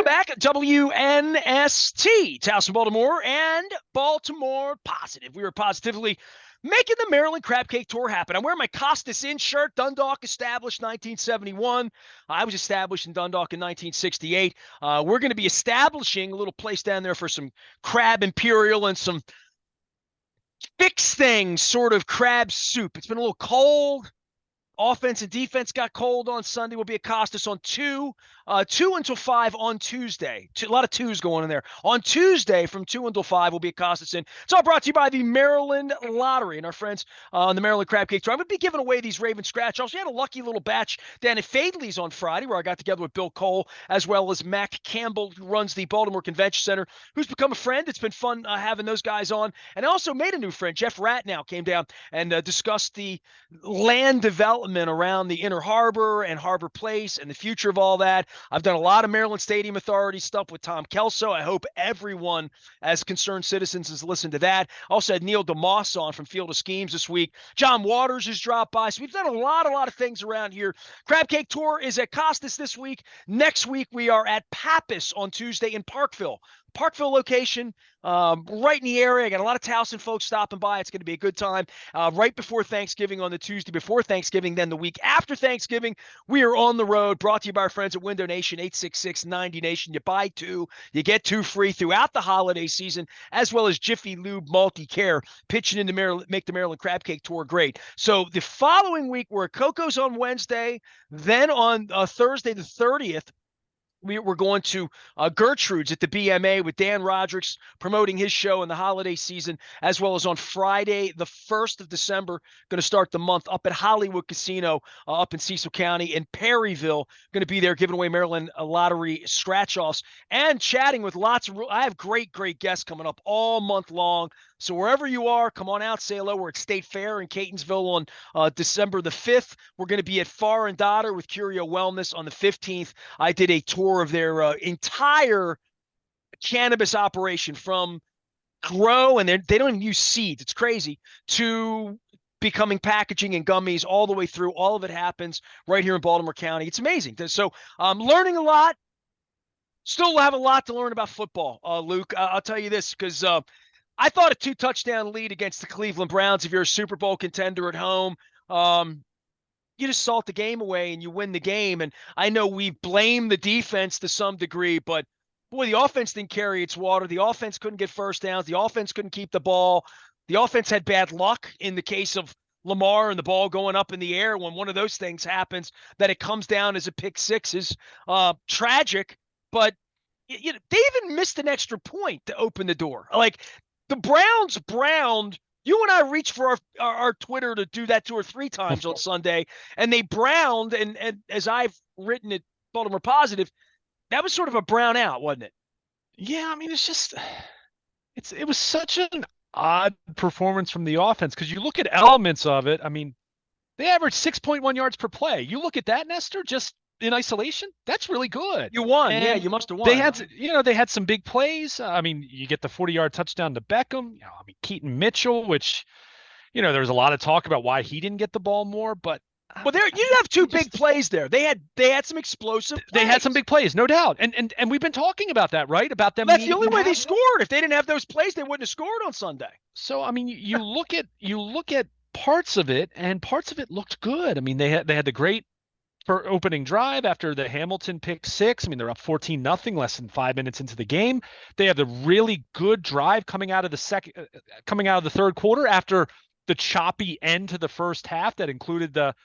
back at WNST, Towson, Baltimore, and Baltimore Positive. We are positively making the Maryland Crab Cake Tour happen. I'm wearing my Costas Inn shirt, Dundalk established 1971. I was established in Dundalk in 1968. We're going to be establishing a little place down there for some crab imperial and some fix things, sort of crab soup. It's been a little cold. Offense and defense got cold on Sunday. We'll be at Costas on 2 until 5 on Tuesday. A lot of twos going in there. On Tuesday from 2 until 5, we'll be at Costas. And it's all brought to you by the Maryland Lottery and our friends on the Maryland Crab Cake Tour. I'm going to be giving away these Raven scratch-offs. We had a lucky little batch down at Fadley's on Friday where I got together with Bill Cole as well as Mac Campbell, who runs the Baltimore Convention Center, who's become a friend. It's been fun having those guys on. And I also made a new friend. Jeff Ratnow came down and discussed the land development around the Inner Harbor and Harbor Place and the future of all that. I've done a lot of Maryland Stadium Authority stuff with Tom Kelso. I hope everyone as concerned citizens has listened to that. Also had Neil DeMoss on from Field of Schemes this week. John Waters has dropped by. So we've done a lot of things around here. Crab Cake Tour is at Costas this week. Next week, we are at Pappas on Tuesday in Parkville location, right in the area. I got a lot of Towson folks stopping by. It's going to be a good time. Right before Thanksgiving on the Tuesday before Thanksgiving, then the week after Thanksgiving, we are on the road, brought to you by our friends at Window Nation, 866-90Nation. You buy two, you get two free throughout the holiday season, as well as Jiffy Lube Multi-Care, pitching into Maryland, make the Maryland Crab Cake Tour great. So the following week, we're at Coco's on Wednesday, then on Thursday the 30th, we're going to Gertrude's at the BMA with Dan Rodricks promoting his show in the holiday season, as well as on Friday, the 1st of December, going to start the month up at Hollywood Casino up in Cecil County in Perryville. Going to be there giving away Maryland Lottery scratch-offs and chatting with lots of – I have great guests coming up all month long. So wherever you are, come on out, say hello. We're at State Fair in Catonsville on December the 5th. We're going to be at Far and Dotter with Curio Wellness on the 15th. I did a tour of their entire cannabis operation from grow, and they don't even use seeds. It's crazy, to becoming packaging and gummies all the way through. All of it happens right here in Baltimore County. It's amazing. So I'm learning a lot. Still have a lot to learn about football, Luke. I'll tell you this because I thought a 2-touchdown lead against the Cleveland Browns, if you're a Super Bowl contender at home, you just salt the game away and you win the game. And I know we blame the defense to some degree, but boy, the offense didn't carry its water. The offense couldn't get first downs. The offense couldn't keep the ball. The offense had bad luck in the case of Lamar and the ball going up in the air. When one of those things happens, that it comes down as a pick six is tragic. But they even missed an extra point to open the door. Like, the Browns browned. You and I reached for our Twitter to do that 2 or 3 times on Sunday, and they browned. And as I've written at Baltimore Positive, that was sort of a brown out, wasn't it? Yeah, I mean, it was such an odd performance from the offense because you look at elements of it. I mean, they averaged 6.1 yards per play. You look at that, Nestor, just in isolation, that's really good. You won. And yeah, you must have won. They had some big plays. I mean, you get the 40-yard touchdown to Beckham. Keaton Mitchell, which, there was a lot of talk about why he didn't get the ball more, but well, you have two big plays there. They had some explosive plays. They had some big plays, no doubt. And we've been talking about that, right? About them. That's the only way they scored. If they didn't have those plays, they wouldn't have scored on Sunday. So, I mean, you look at parts of it, and parts of it looked good. I mean, they had the great for opening drive after the Hamilton pick six. I mean, they're up 14-0 less than 5 minutes into the game. They have the really good drive coming out of the third quarter after the choppy end to the first half that included the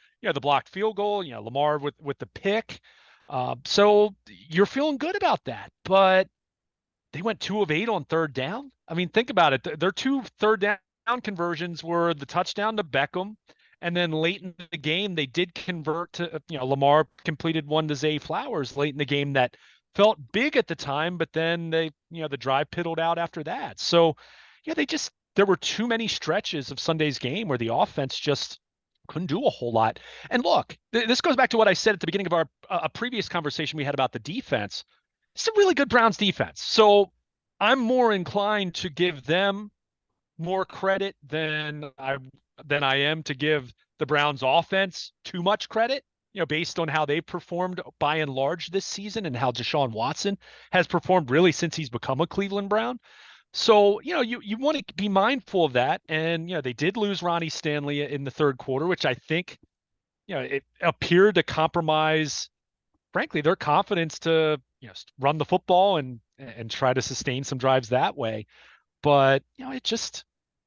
blocked field goal, Lamar with the pick. So you're feeling good about that, but they went 2 of 8 on third down. I mean, think about it. Their 2 third down conversions were the touchdown to Beckham. And then late in the game, they did convert to, Lamar completed one to Zay Flowers late in the game that felt big at the time, but then the drive piddled out after that. So, there were too many stretches of Sunday's game where the offense just couldn't do a whole lot. And look, this goes back to what I said at the beginning of a previous conversation we had about the defense. It's a really good Browns defense. So I'm more inclined to give them more credit than I am to give the Browns offense too much credit. based on how they performed by and large this season and how Deshaun Watson has performed really since he's become a Cleveland Brown. So, you want to be mindful of that. And, they did lose Ronnie Stanley in the third quarter, which I think, it appeared to compromise, frankly, their confidence to, run the football and try to sustain some drives that way. But,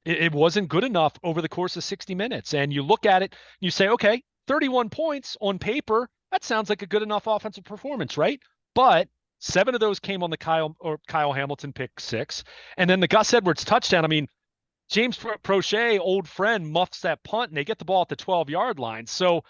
it wasn't good enough over the course of 60 minutes. And you look at it, you say, okay, 31 points on paper, that sounds like a good enough offensive performance, right? But 7 of those came on the Kyle Hamilton pick 6. And then the Gus Edwards touchdown. I mean, James Prochet, old friend, muffs that punt and they get the ball at the 12-yard line. So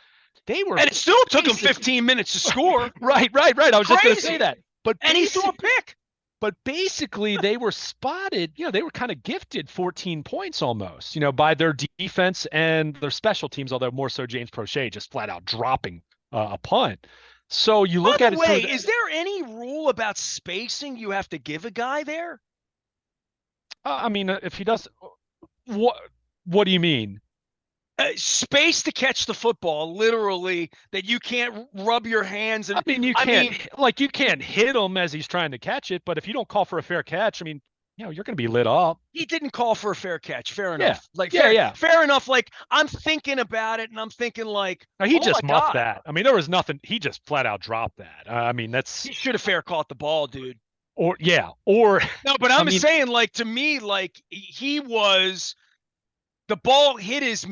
they were, and it still took him 15 minutes to score. Right. I was just going to say that. And he threw a pick. But basically, they were spotted, they were kind of gifted 14 points almost, by their defense and their special teams, although more so James Prochet just flat out dropping a punt. So you look at it. By the way, is there any rule about spacing you have to give a guy there? I mean, if he does, what do you mean? Space to catch the football, literally, that you can't rub your hands and. I mean, you can't hit him as he's trying to catch it, but if you don't call for a fair catch, I mean, you're going to be lit up. He didn't call for a fair catch. Fair enough. Fair enough. Like, I'm thinking about it and I'm thinking like, no, he just muffed that. I mean, there was nothing. He just flat out dropped that. I mean, he should have fair caught the ball, dude. Or no, but I'm saying, like, to me, like, he was. The ball hit his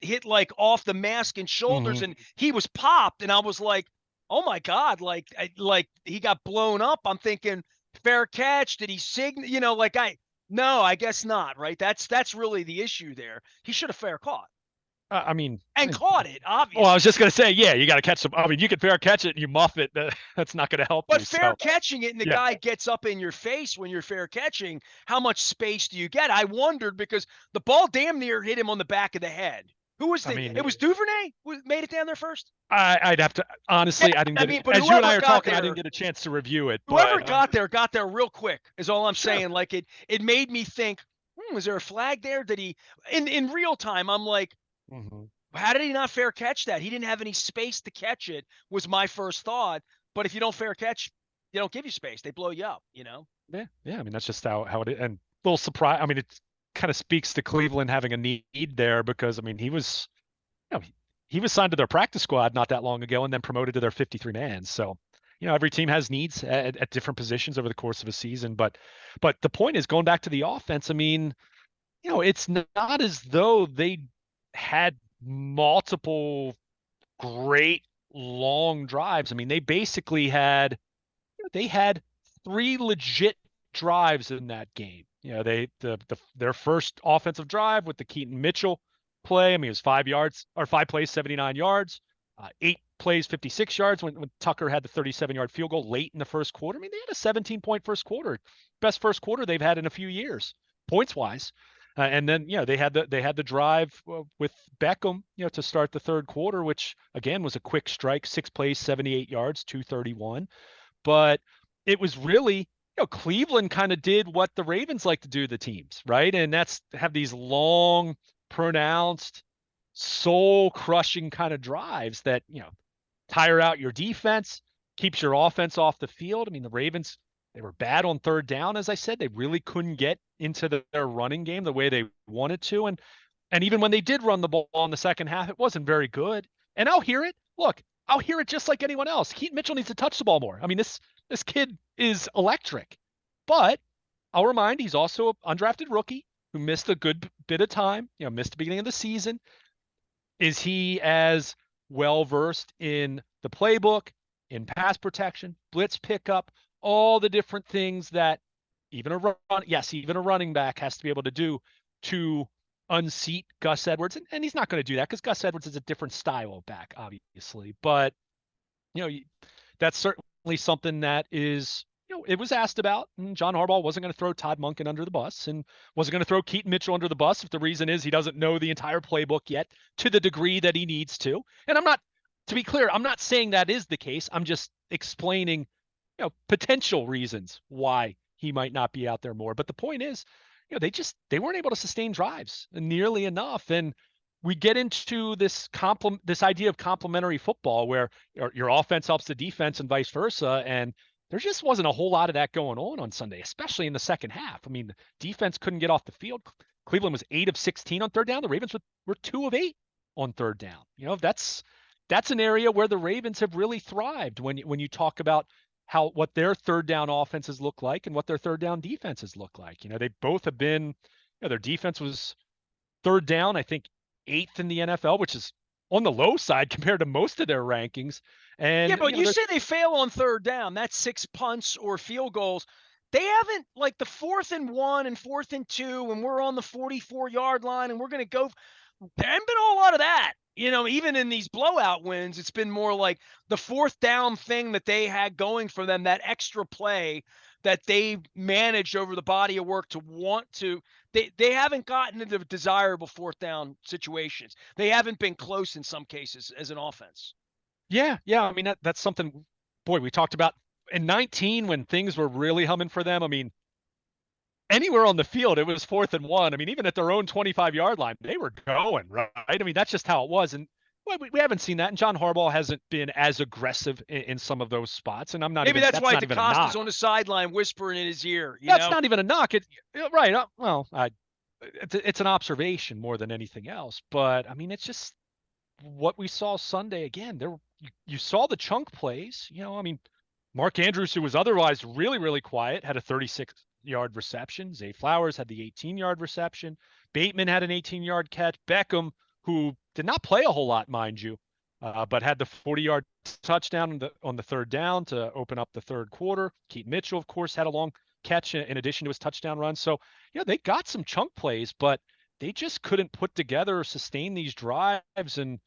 hit like off the mask and shoulders, and he was popped. And I was like, "Oh my god!" Like he got blown up. I'm thinking, fair catch. Did he signal? I guess not. Right? That's really the issue there. He should have fair caught. And caught it, obviously. Well, I was just going to say, yeah, you got to catch some. I mean, you can fair catch it and you muff it. That's not going to help. But fair catching it and the guy gets up in your face when you're fair catching, how much space do you get? I wondered because the ball damn near hit him on the back of the head. Who was it was Duvernay who made it down there first? I'd have to, honestly, I didn't get as you and I are talking, I didn't get a chance to review it. Whoever got there real quick is all I'm saying. Like it made me think, was there a flag there? Did he, in real time, I'm like, how did he not fair catch that? He didn't have any space to catch it, was my first thought. But if you don't fair catch, they don't give you space. They blow you up, Yeah. I mean, that's just how it is. And a little surprise. I mean, it kind of speaks to Cleveland having a need there because, I mean, he was signed to their practice squad not that long ago and then promoted to their 53-man. So, every team has needs at different positions over the course of a season. But the point is, going back to the offense, I mean, it's not as though they had multiple great long drives. I mean, they basically had 3 legit drives in that game. Their first offensive drive with the Keaton Mitchell play. I mean, it was 5 plays, 79 yards, 8 plays, 56 yards when Tucker had the 37-yard field goal late in the first quarter. I mean, they had a 17-point first quarter, best first quarter they've had in a few years, points wise. And then, they had the drive with Beckham, to start the third quarter, which again was a quick strike, 6 plays, 78 yards, 231. But it was really, Cleveland kind of did what the Ravens like to do to the teams, right? And that's have these long, pronounced, soul-crushing kind of drives that, tire out your defense, keeps your offense off the field. I mean, the Ravens, they were bad on third down, as I said. They really couldn't get into their running game the way they wanted to. And even when they did run the ball in the second half, it wasn't very good. And I'll hear it. Look, I'll hear it just like anyone else. Keaton Mitchell needs to touch the ball more. I mean, this kid is electric. But I'll remind, he's also an undrafted rookie who missed a good bit of time, missed the beginning of the season. Is he as well-versed in the playbook, in pass protection, blitz pickup, all the different things that even a running back has to be able to do to unseat Gus Edwards. And he's not going to do that because Gus Edwards is a different style of back, obviously. But, that's certainly something that is, it was asked about. And John Harbaugh wasn't going to throw Todd Monken under the bus and wasn't going to throw Keaton Mitchell under the bus if the reason is he doesn't know the entire playbook yet to the degree that he needs to. And to be clear, I'm not saying that is the case. I'm just explaining potential reasons why he might not be out there more. But the point is, they weren't able to sustain drives nearly enough. And we get into this idea of complementary football where your offense helps the defense and vice versa. And there just wasn't a whole lot of that going on Sunday, especially in the second half. I mean, the defense couldn't get off the field. Cleveland was 8 of 16 on third down. The Ravens were 2 of 8 on third down. That's an area where the Ravens have really thrived when you talk about what their third down offenses look like and what their third down defenses look like. They both have been, their defense was third down, I think, 8th in the NFL, which is on the low side compared to most of their rankings. Yeah, And but you say they fail on third down. That's 6 punts or field goals. They haven't, like, the 4th and 1 and 4th and 2, and we're on the 44-yard line and we're going to go. There hasn't been a whole lot of that. Even in these blowout wins, it's been more like the 4th down thing that they had going for them, that extra play that they managed over the body of work to want to. They haven't gotten into desirable 4th down situations. They haven't been close in some cases as an offense. Yeah. I mean, that's something, boy, we talked about in 19 when things were really humming for them. I mean, anywhere on the field, it was 4th and 1. I mean, even at their own 25-yard line, they were going, right? I mean, that's just how it was. And we haven't seen that. And John Harbaugh hasn't been as aggressive in some of those spots. And Maybe that's why DeCosta's on the sideline whispering in his ear. That's not even a knock. Right. Well, it's an observation more than anything else. But I mean, it's just what we saw Sunday again. You saw the chunk plays. I mean, Mark Andrews, who was otherwise really, really quiet, had a 36-yard reception. Zay Flowers had the 18-yard reception. Bateman had an 18-yard catch. Beckham, who did not play a whole lot, mind you, but had the 40-yard touchdown on the third down to open up the third quarter. Keaton Mitchell, of course, had a long catch in addition to his touchdown run. So, they got some chunk plays, but they just couldn't put together or sustain these drives. And,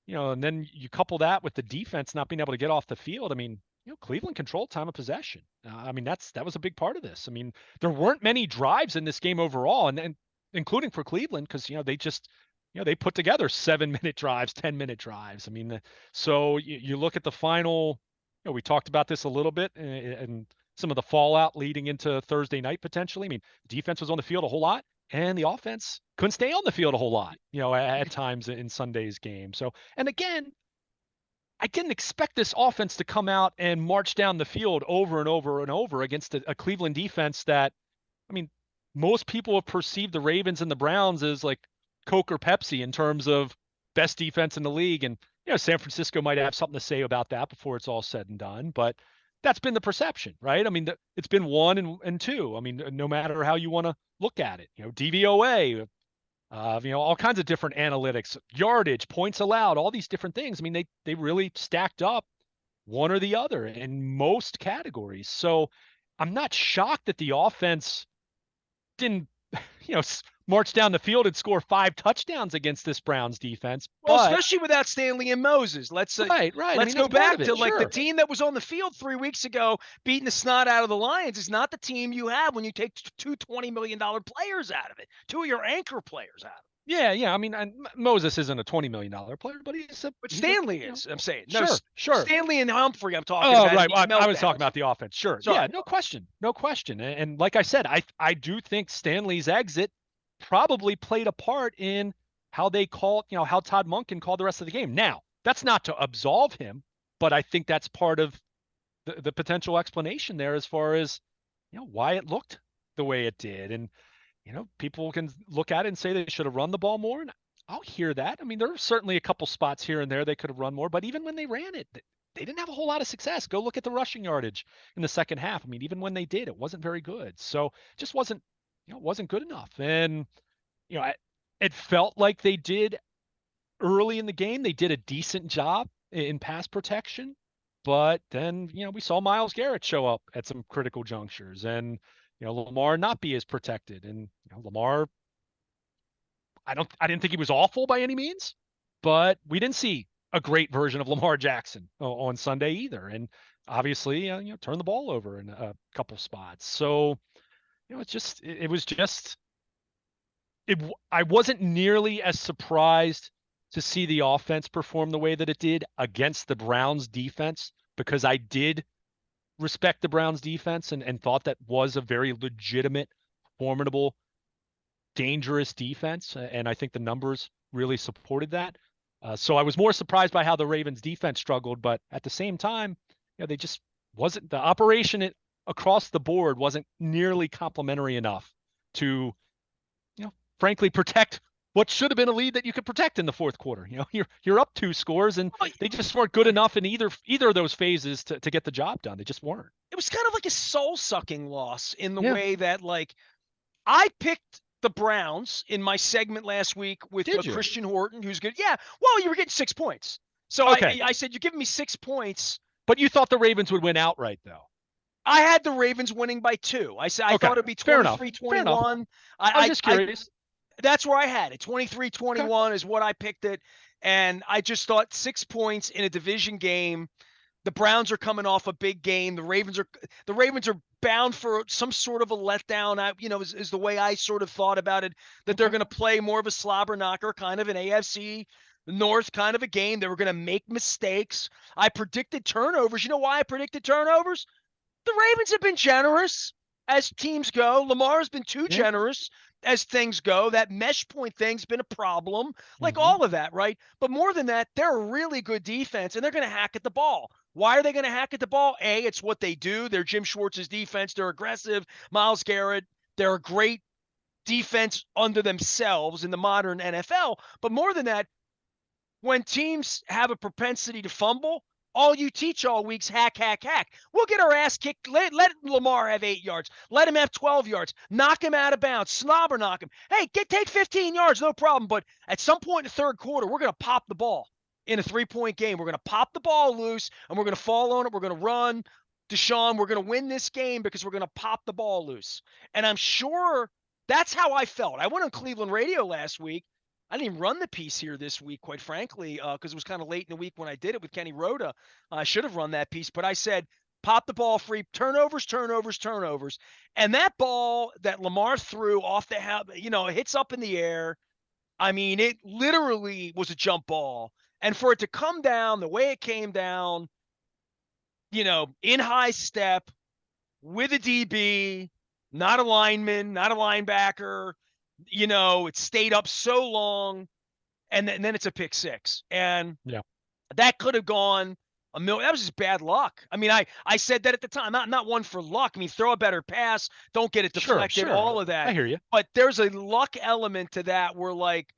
and then you couple that with the defense not being able to get off the field. I mean, Cleveland controlled time of possession. I mean, that was a big part of this. I mean, there weren't many drives in this game overall, and including for Cleveland, because they just they put together 7-minute drives, 10-minute drives. I mean, so you look at the final. We talked about this a little bit, and some of the fallout leading into Thursday night potentially. I mean, defense was on the field a whole lot, and the offense couldn't stay on the field a whole lot. At times in Sunday's game. So, and again, I didn't expect this offense to come out and march down the field over and over and over against a Cleveland defense that, I mean, most people have perceived the Ravens and the Browns as like Coke or Pepsi in terms of best defense in the league. And, San Francisco might have something to say about that before it's all said and done. But that's been the perception, right? I mean, it's been 1 and 2. I mean, no matter how you want to look at it, DVOA, all kinds of different analytics, yardage, points allowed, all these different things. I mean, they really stacked up one or the other in most categories. So I'm not shocked that the offense didn't, march down the field and score 5 touchdowns against this Browns defense. Well, especially without Stanley and Moses. Let's right. Let's go back to like the team that was on the field 3 weeks ago, beating the snot out of the Lions. Is not the team you have when you take two $20 million players out of it, 2 of your anchor players out of it. Yeah. I mean, Moses isn't a $20 million player, but But Stanley is. I'm saying. No, sure. Stanley and Humphrey. I'm talking about. Oh, right. Well, I was talking about the offense. Sure. Sorry. Yeah. No question. And like I said, I do think Stanley's exit probably played a part in how they called, how Todd Monken called the rest of the game. Now, that's not to absolve him, but I think that's part of the potential explanation there as far as, why it looked the way it did. And, people can look at it and say they should have run the ball more. And I'll hear that. I mean, there are certainly a couple spots here and there they could have run more, but even when they ran it, they didn't have a whole lot of success. Go look at the rushing yardage in the second half. I mean, even when they did, it wasn't very good. So it just wasn't good enough. And, it felt like they did early in the game. They did a decent job in pass protection, but then, we saw Myles Garrett show up at some critical junctures and, Lamar not be as protected. And, Lamar, I didn't think he was awful by any means, but we didn't see a great version of Lamar Jackson on Sunday either. And obviously, turned the ball over in a couple spots. So, I wasn't nearly as surprised to see the offense perform the way that it did against the Browns defense, because I did respect the Browns defense and thought that was a very legitimate, formidable, dangerous defense. And I think the numbers really supported that. So I was more surprised by how the Ravens defense struggled, but at the same time, they just wasn't the operation across the board wasn't nearly complimentary enough to, frankly, protect what should have been a lead that you could protect in the fourth quarter. You're up 2 scores, and Well, they just weren't good enough in either of those phases to get the job done. They just weren't. it was kind of like a soul-sucking loss in the Yeah. way that, like, I picked the Browns in my segment last week with Did you? Christian Horton, who's good. Yeah, well, you were getting 6 points. So Okay. I said, you're giving me 6 points. But you thought the Ravens would win outright, though. I had the Ravens winning by 2. I said I Okay. thought it'd be Fair enough. Fair enough. 23-21. I was just curious. That's where I had it. Okay. 23-21 is what I picked it. And I just thought 6 points in a division game. The Browns are coming off a big game. The Ravens are bound for some sort of a letdown. Is the way I sort of thought about it, that they're going to play more of a slobber knocker, kind of an AFC North kind of a game. They were going to make mistakes. I predicted turnovers. You know why I predicted turnovers? The Ravens have been generous as teams go. Lamar's been too generous as things go. That mesh point thing's been a problem, like all of that, right? But more than that, they're a really good defense, and they're going to hack at the ball. Why are they going to hack at the ball? A, it's what they do. They're Jim Schwartz's defense. They're aggressive. Myles Garrett, they're a great defense under themselves in the modern NFL. But more than that, when teams have a propensity to fumble, all you teach all week's hack, hack, hack. We'll get our ass kicked. Let Lamar have 8 yards. Let him have 12 yards. Knock him out of bounds. Slobber knock him. Hey, take 15 yards, no problem. But at some point in the third quarter, we're going to pop the ball in a 3-point game. We're going to pop the ball loose, and we're going to fall on it. We're going to run. Deshaun, we're going to win this game because we're going to pop the ball loose. And I'm sure that's how I felt. I went on Cleveland radio last week. I didn't even run the piece here this week, quite frankly, because it was kind of late in the week when I did it with Kenny Rhoda. I should have run that piece, but I said, pop the ball free, turnovers, turnovers, turnovers. And that ball that Lamar threw off the hits up in the air. I mean, it literally was a jump ball. And for it to come down the way it came down, in high step with a DB, not a lineman, not a linebacker, it stayed up so long, and then it's a pick six. And that could have gone a million. That was just bad luck. I mean, I said that at the time. Not one for luck. I mean, throw a better pass, don't get it deflected, Sure. all of that. I hear you. But there's a luck element to that where, like,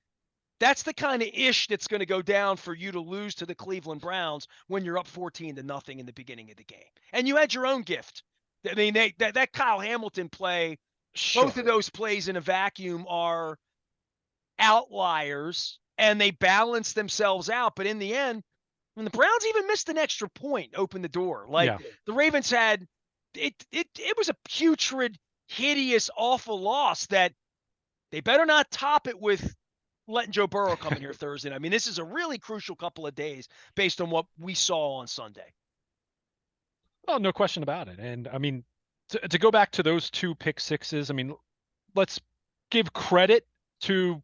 that's the kind of ish that's going to go down for you to lose to the Cleveland Browns when you're up 14-0 in the beginning of the game. And you had your own gift. I mean, that Kyle Hamilton play, both of those plays in a vacuum are outliers, and they balance themselves out. But in the end, when the Browns even missed an extra point, opened the door. Like, the Ravens had it was a putrid, hideous, awful loss that they better not top it with letting Joe Burrow come in here Thursday. I mean, this is a really crucial couple of days based on what we saw on Sunday. Oh, no question about it. And I mean, to go back to those 2 pick sixes, I mean, let's give credit to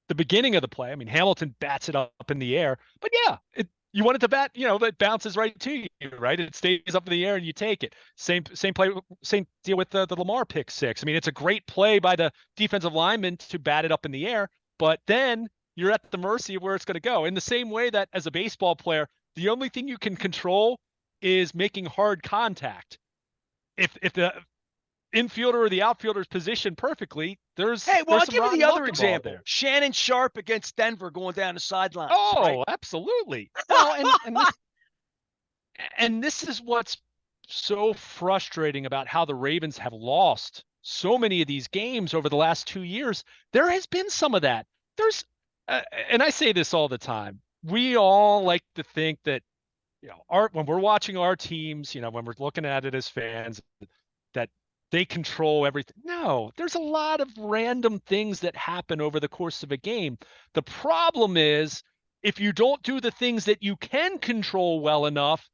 the beginning of the play. I mean, Hamilton bats it up in the air, but you want it to bat, that bounces right to you, right? It stays up in the air and you take it. Same play, same deal with the Lamar pick six. I mean, it's a great play by the defensive lineman to bat it up in the air, but then you're at the mercy of where it's going to go. In the same way that as a baseball player, the only thing you can control is making hard contact. If the infielder or the outfielder is positioned perfectly, I'll give you the other example. Shannon Sharp against Denver going down the sideline. Oh, right? Absolutely. Well, and this is what's so frustrating about how the Ravens have lost so many of these games over the last 2 years. There has been some of that. And I say this all the time. We all like to think that, when we're watching our teams, when we're looking at it as fans, that they control everything. No, there's a lot of random things that happen over the course of a game. The problem is, if you don't do the things that you can control well enough,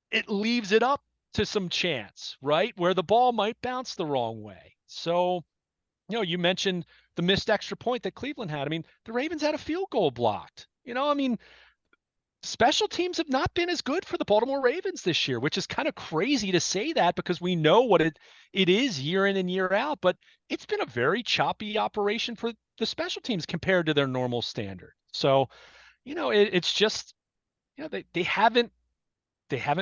it leaves it up to some chance, right? Where the ball might bounce the wrong way. So, you mentioned the missed extra point that Cleveland had. I mean, the Ravens had a field goal blocked. Special teams have not been as good for the Baltimore Ravens this year, which is kind of crazy to say that because we know what it is year in and year out, but it's been a very choppy operation for the special teams compared to their normal standard. So, it's just, they haven't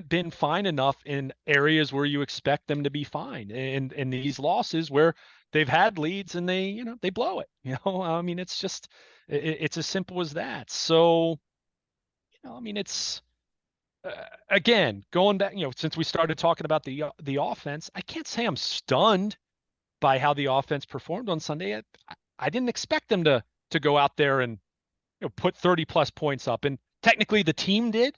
been fine enough in areas where you expect them to be fine. And in these losses where they've had leads and they blow it. I mean, it's just it's as simple as that. So, I mean, it's again, going back, since we started talking about the offense, I can't say I'm stunned by how the offense performed on Sunday. I didn't expect them to go out there and put 30 plus points up. And technically the team did.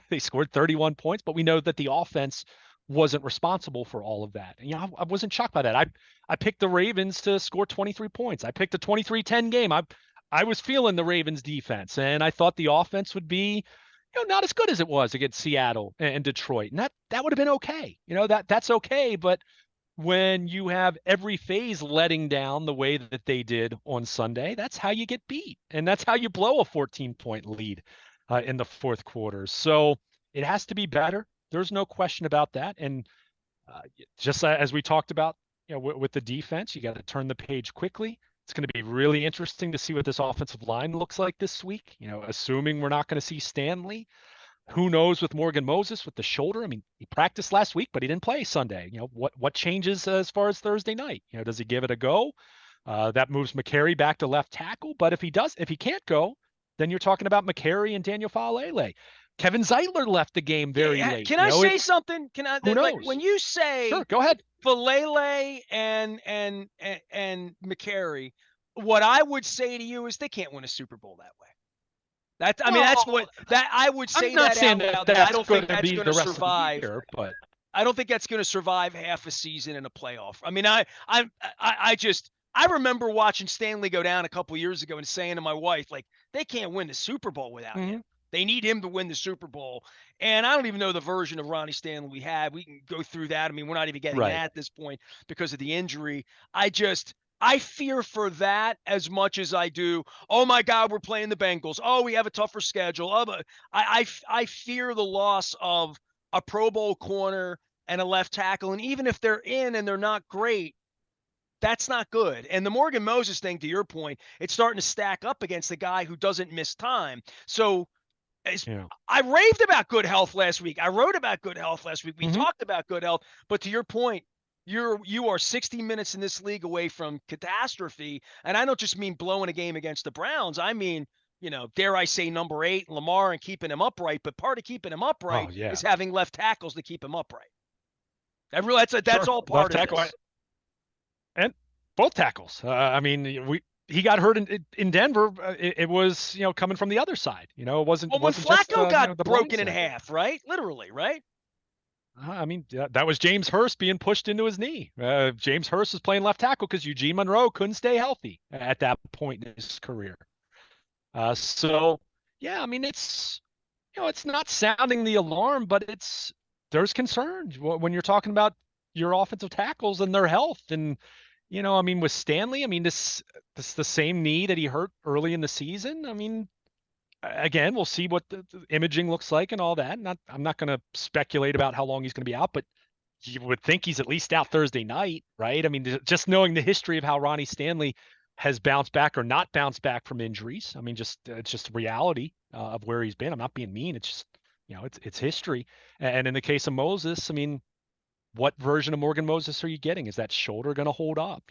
They scored 31 points, but we know that the offense wasn't responsible for all of that. And I wasn't shocked by that. I picked the Ravens to score 23 points. I picked a 23-10 game. I was feeling the Ravens defense, and I thought the offense would be not as good as it was against Seattle and Detroit. And that would have been okay. That's okay, but when you have every phase letting down the way that they did on Sunday, that's how you get beat. And that's how you blow a 14-point lead in the fourth quarter. So it has to be better. There's no question about that. And just as we talked about, with the defense, you got to turn the page quickly. It's going to be really interesting to see what this offensive line looks like this week, assuming we're not going to see Stanley. Who knows with Morgan Moses with the shoulder? I mean, he practiced last week, but he didn't play Sunday. What changes as far as Thursday night? Does he give it a go? That moves McCary back to left tackle. But if he can't go, then you're talking about McCary and Daniel Faalele. Kevin Zeitler left the game very late. Can I say something? Can I? Who knows? Like when you say sure, go ahead. Faalele and McCary, what I would say to you is they can't win a Super Bowl that way. That's what I would say. I'm not saying that I don't think that's going to survive. Year, but I don't think that's going to survive half a season in a playoff. I mean, I remember watching Stanley go down a couple years ago and saying to my wife, like, they can't win the Super Bowl without him. They need him to win the Super Bowl. And I don't even know the version of Ronnie Stanley we had. We can go through that. I mean, we're not even getting at this point because of the injury. I fear for that as much as I do. Oh my God, we're playing the Bengals. Oh, we have a tougher schedule. I fear the loss of a Pro Bowl corner and a left tackle. And even if they're in and they're not great, that's not good. And the Morgan Moses thing, to your point, it's starting to stack up against the guy who doesn't miss time. So I raved about good health last week. I wrote about good health last week. We talked about good health. But to your point, you are 60 minutes in this league away from catastrophe. And I don't just mean blowing a game against the Browns. I mean, dare I say number 8, Lamar, and keeping him upright. But part of keeping him upright is having left tackles to keep him upright. That's all part of it. And both tackles. I mean, he got hurt in Denver. It was coming from the other side. It wasn't. Well, when Flacco got broken in half, right? Literally, right? I mean, that was James Hurst being pushed into his knee. James Hurst was playing left tackle because Eugene Monroe couldn't stay healthy at that point in his career. So yeah, I mean, it's it's not sounding the alarm, but there's concerns when you're talking about your offensive tackles and their health. And I mean, with Stanley, I mean, this the same knee that he hurt early in the season. I mean, again, we'll see what the imaging looks like and all that. I'm not going to speculate about how long he's going to be out, but you would think he's at least out Thursday night, right? I mean, just knowing the history of how Ronnie Stanley has bounced back or not bounced back from injuries. I mean, it's just reality of where he's been. I'm not being mean. It's just, it's history. And in the case of Moses, I mean, what version of Morgan Moses are you getting? Is that shoulder going to hold up?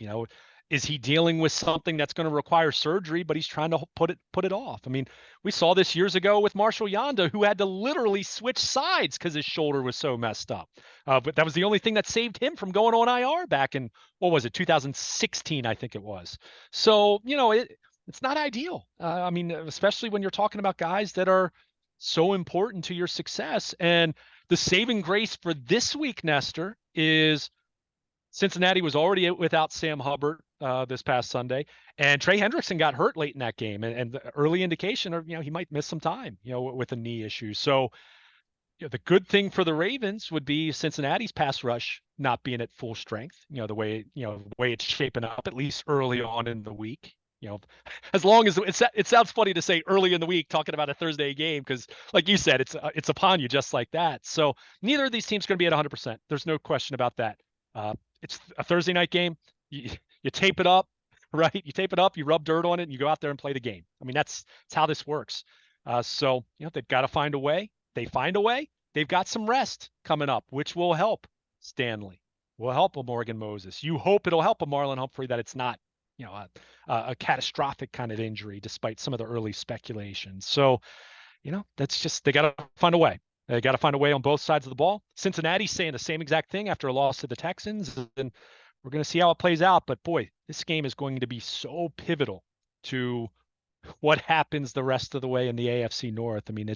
Is he dealing with something that's going to require surgery, but he's trying to put it off? I mean, we saw this years ago with Marshall Yanda, who had to literally switch sides because his shoulder was so messed up. But that was the only thing that saved him from going on IR back in, what was it, 2016, I think it was. So, it's not ideal. I mean, especially when you're talking about guys that are so important to your success. And the saving grace for this week, Nestor, is Cincinnati was already without Sam Hubbard this past Sunday, and Trey Hendrickson got hurt late in that game, and the early indication of he might miss some time, with a knee issue. So the good thing for the Ravens would be Cincinnati's pass rush not being at full strength. The way it's shaping up, at least early on in the week. As long as it sounds funny to say early in the week talking about a Thursday game, because like you said, it's upon you just like that. So neither of these teams are going to be at 100%. There's no question about that. It's a Thursday night game. You tape it up. right? You tape it up, you rub dirt on it, and you go out there and play the game. I mean, that's how this works. So, they've got to find a way. They find a way. They've got some rest coming up, which will help Stanley, will help a Morgan Moses. You hope it'll help a Marlon Humphrey, that it's not, a catastrophic kind of injury, despite some of the early speculation. So, that's just, they got to find a way. They got to find a way on both sides of the ball. Cincinnati's saying the same exact thing after a loss to the Texans, and we're going to see how it plays out. But boy, this game is going to be so pivotal to what happens the rest of the way in the AFC North. I mean,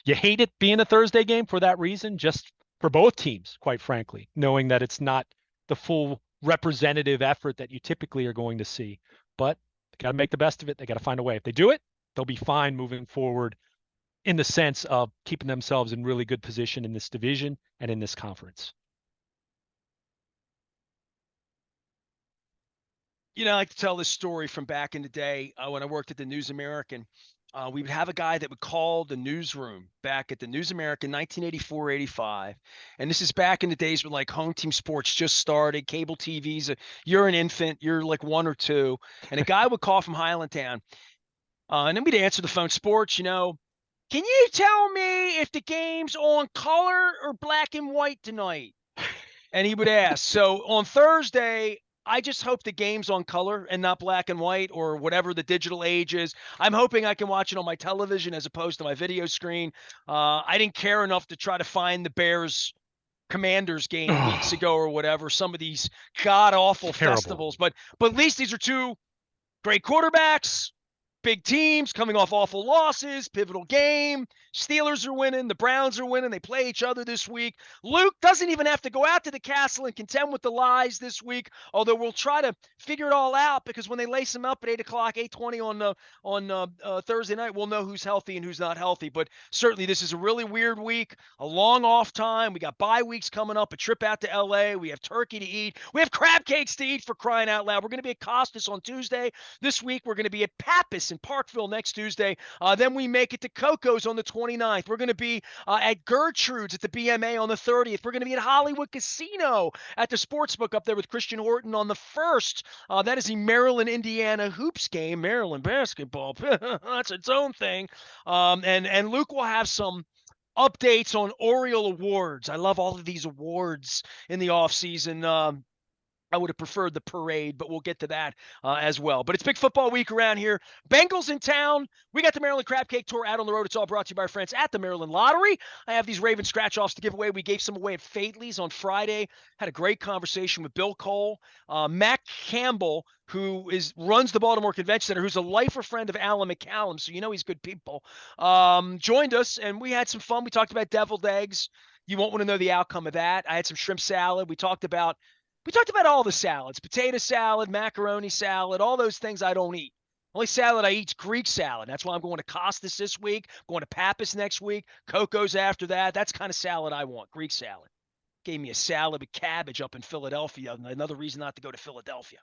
you hate it being a Thursday game for that reason, just for both teams, quite frankly, knowing that it's not the full representative effort that you typically are going to see. But they got to make the best of it. They got to find a way. If they do it, they'll be fine moving forward, in the sense of keeping themselves in really good position in this division and in this conference. I like to tell this story from back in the day when I worked at the News American. We would have a guy that would call the newsroom back at the News American 1984, 85. And this is back in the days when like home team sports just started, cable TVs. You're an infant, you're like one or two. And a guy would call from Highlandtown. And then we'd answer the phone, sports, can you tell me if the game's on color or black and white tonight? And he would ask. So on Thursday, I just hope the game's on color and not black and white or whatever the digital age is. I'm hoping I can watch it on my television as opposed to my video screen. I didn't care enough to try to find the Bears Commanders game weeks ago or whatever, some of these god-awful festivals. But at least these are two great quarterbacks, big teams coming off awful losses, pivotal game. Steelers are winning. The Browns are winning. They play each other this week. Luke doesn't even have to go out to the castle and contend with the lies this week, although we'll try to figure it all out because when they lace him up at 8 o'clock, 8:20 on Thursday night, we'll know who's healthy and who's not healthy. But certainly this is a really weird week, a long off time. We got bye weeks coming up, a trip out to L.A. We have turkey to eat. We have crab cakes to eat, for crying out loud. We're going to be at Costas on Tuesday. This week, we're going to be at Pappas in Parkville next Tuesday. Then we make it to Coco's on the 29th. We're going to be at Gertrude's at the BMA on the 30th. We're going to be at Hollywood Casino at the Sportsbook up there with Christian Horton on the 1st. That is the Maryland-Indiana hoops game. Maryland basketball. That's its own thing. And Luke will have some updates on Oriole Awards. I love all of these awards in the offseason. I would have preferred the parade, but we'll get to that as well. But it's big football week around here. Bengals in town. We got the Maryland Crab Cake Tour out on the road. It's all brought to you by our friends at the Maryland Lottery. I have these Ravens scratch-offs to give away. We gave some away at Fately's on Friday. Had a great conversation with Bill Cole. Mac Campbell, who runs the Baltimore Convention Center, who's a lifer friend of Alan McCallum, so he's good people, joined us, and we had some fun. We talked about deviled eggs. You won't want to know the outcome of that. I had some shrimp salad. We talked about all the salads, potato salad, macaroni salad, all those things I don't eat. Only salad I eat is Greek salad. That's why I'm going to Costas this week, going to Pappas next week, Coco's after that. That's the kind of salad I want, Greek salad. Gave me a salad with cabbage up in Philadelphia. Another reason not to go to Philadelphia.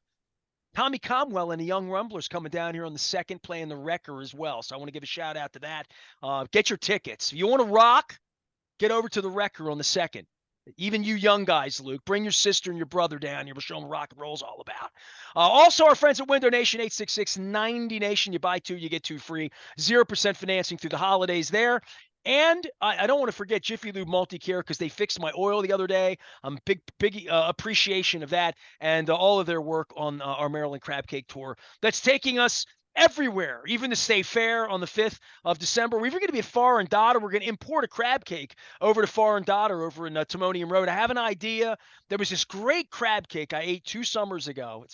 Tommy Comwell and the Young Rumblers coming down here on the 2nd, playing the Wrecker as well. So I want to give a shout out to that. Get your tickets. If you want to rock, get over to the Wrecker on the 2nd. Even you young guys, Luke, bring your sister and your brother down here. We'll show them rock and roll's all about. Also, our friends at Window Nation, 866-90Nation. You buy 2, you get 2 free. 0% financing through the holidays there. And I don't want to forget Jiffy Lube Multi-Care because they fixed my oil the other day. Big appreciation of that and all of their work on our Maryland Crab Cake Tour that's taking us everywhere, even to stay fair on the 5th of December. We're even going to be at Far and Dotter. We're going to import a crab cake over to Far and Dotter over in Timonium Road. I have an idea. There was this great crab cake I ate 2 summers ago.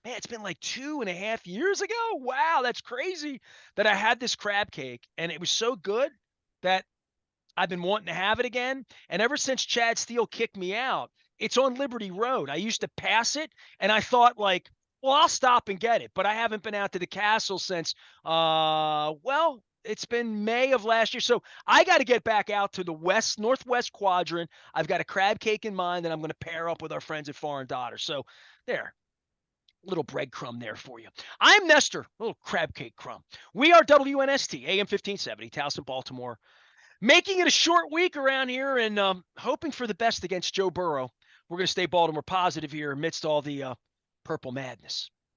It's been like 2.5 years ago. Wow, that's crazy that I had this crab cake, and it was so good that I've been wanting to have it again. And ever since Chad Steele kicked me out, it's on Liberty Road. I used to pass it, and I thought, like, well, I'll stop and get it, but I haven't been out to the castle since, it's been May of last year. So I got to get back out to the northwest quadrant. I've got a crab cake in mind that I'm going to pair up with our friends at Far and Dotter. So there, little breadcrumb there for you. I'm Nestor, little crab cake crumb. We are WNST, AM 1570, Towson, Baltimore. Making it a short week around here and hoping for the best against Joe Burrow. We're going to stay Baltimore positive here amidst all the Purple Madness.